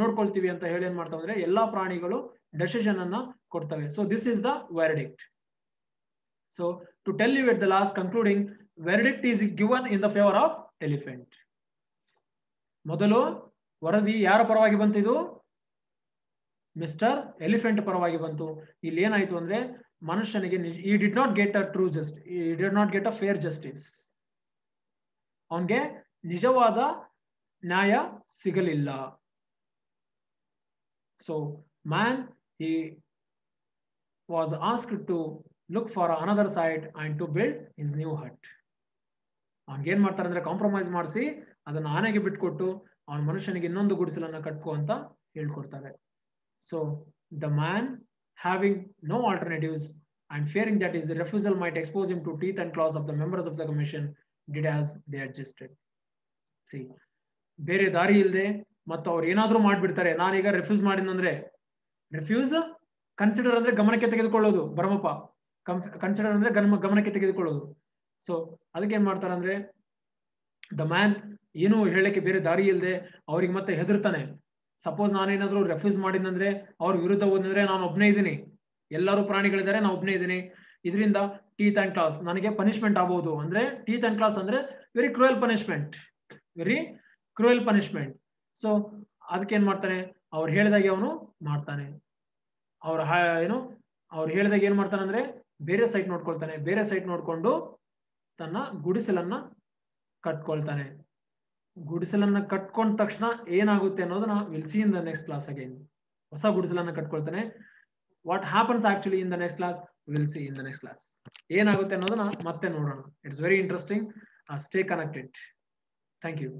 ನೋಡ್ಕೊಳ್ತೀವಿ ಅಂತ ಹೇಳಿ ಏನ್ ಮಾಡ್ತಾವೆ ಅಂದ್ರೆ ಎಲ್ಲಾ ಪ್ರಾಣಿಗಳು ಡೆಸಿಷನ್ ಅನ್ನ ಕೊಡ್ತವೆ. So this is the verdict. So to tell you at the last concluding, verdict is given in the favor of elephant. ಮೊದಲು ವರದಿ ಯಾರ ಪರವಾಗಿ ಬಂತು? ಇದು ಮಿಸ್ಟರ್ ಎಲಿಫೆಂಟ್ ಪರವಾಗಿ ಬಂತು. ಇಲ್ಲಿ ಏನಾಯ್ತು ಅಂದ್ರೆ ಮನುಷ್ಯನಿಗೆ he did not get a true justice, he did not get a fair justice. ಅವನಿಗೆ ನಿಜವಾದ ನ್ಯಾಯ ಸಿಗಲಿಲ್ಲ. So man, he was asked to look for another side and to build his new hut. ಅವನಿಗೆ ಏನ್ ಮಾಡ್ತಾರೆ ಅಂದ್ರೆ ಕಾಂಪ್ರಮೈಸ್ ಮಾಡಿಸಿ ಅದನ್ನ ಆನೆಗೆ ಬಿಟ್ಕೊಟ್ಟು ಅವನ ಮನುಷ್ಯನಿಗೆ ಇನ್ನೊಂದು ಗುಡಿಸಲನ್ನ ಕಟ್ಕೋ ಅಂತ ಹೇಳ್ಕೊಡ್ತಾರೆ. So the man, having no alternatives and fearing that his refusal might expose him to teeth and claws of the members of the commission, did as they adjusted. See, ಬೇರೆ ದಾರಿ ಇಲ್ಲದೆ ಮತ್ತು ಅವ್ರು ಏನಾದ್ರೂ ಮಾಡ್ಬಿಡ್ತಾರೆ. ನಾನೀಗ ರಿಫ್ಯೂಸ್ ಮಾಡಿದಂದ್ರೆ, ರಿಫ್ಯೂಸ್ ಕನ್ಸಿಡರ್ ಅಂದ್ರೆ ಗಮನಕ್ಕೆ ತೆಗೆದುಕೊಳ್ಳೋದು, ಭರಮಪ್ಪ ಕನ್ಸಿಡರ್ ಅಂದ್ರೆ ಗಮನಕ್ಕೆ ತೆಗೆದುಕೊಳ್ಳೋದು. ಸೊ ಅದಕ್ಕೆ ಏನ್ ಮಾಡ್ತಾರೆ ಅಂದ್ರೆ ದ ಮ್ಯಾನ್ ಏನು ಹೇಳಕ್ಕೆ ಬೇರೆ ದಾರಿ ಇಲ್ಲದೆ ಅವ್ರಿಗೆ ಮತ್ತೆ ಹೆದರ್ತಾನೆ. ಸಪೋಸ್ ನಾನೇನಾದ್ರೂ ರೆಫ್ಯೂಸ್ ಮಾಡಿದಂದ್ರೆ, ಅವ್ರ ವಿರುದ್ಧ ಹೋದಂದ್ರೆ ನಾನು ಒಬ್ನೇ ಇದ್ದೀನಿ, ಎಲ್ಲರೂ ಪ್ರಾಣಿಗಳಿದ್ದಾರೆ, ನಾನು ಒಬ್ನೇ ಇದ್ದೀನಿ, ಇದರಿಂದ ಟೀತ್ ಅಂಡ್ ಕ್ಲಾಸ್ ನನಗೆ ಪನಿಷ್ಮೆಂಟ್ ಆಗಬಹುದು. ಅಂದ್ರೆ ಟೀತ್ ಅಂಡ್ ಕ್ಲಾಸ್ ಅಂದ್ರೆ very cruel punishment, very cruel punishment. So ಅದಕ್ಕೆ ಏನ್ ಮಾಡ್ತಾನೆ, ಅವ್ರು ಹೇಳಿದಾಗೆ ಅವನು ಮಾಡ್ತಾನೆ. ಅವ್ರು ಹೇಳಿದಾಗ ಏನ್ ಮಾಡ್ತಾನೆ ಅಂದ್ರೆ ಬೇರೆ ಸೈಟ್ ನೋಡ್ಕೊಳ್ತಾನೆ. ಬೇರೆ ಸೈಟ್ ನೋಡ್ಕೊಂಡು ತನ್ನ ಗುಡಿಸಲನ್ನ ಕಟ್ಕೊಳ್ತಾನೆ. ಗುಡಿಸಲನ್ನ ಕಟ್ಕೊಂಡ ತಕ್ಷಣ ಏನಾಗುತ್ತೆ ಅನ್ನೋದನ್ನ will see in the next class again. ಹೊಸ ಗುಡಿಸಲನ್ನ ಕಟ್ಕೊಳ್ತಾನೆ. What happens actually in the next class will see in the next class. ಏನಾಗುತ್ತೆ ಅನ್ನೋದನ್ನ ಮತ್ತೆ ನೋಡೋಣ. It's very interesting. Stay connected. Thank you.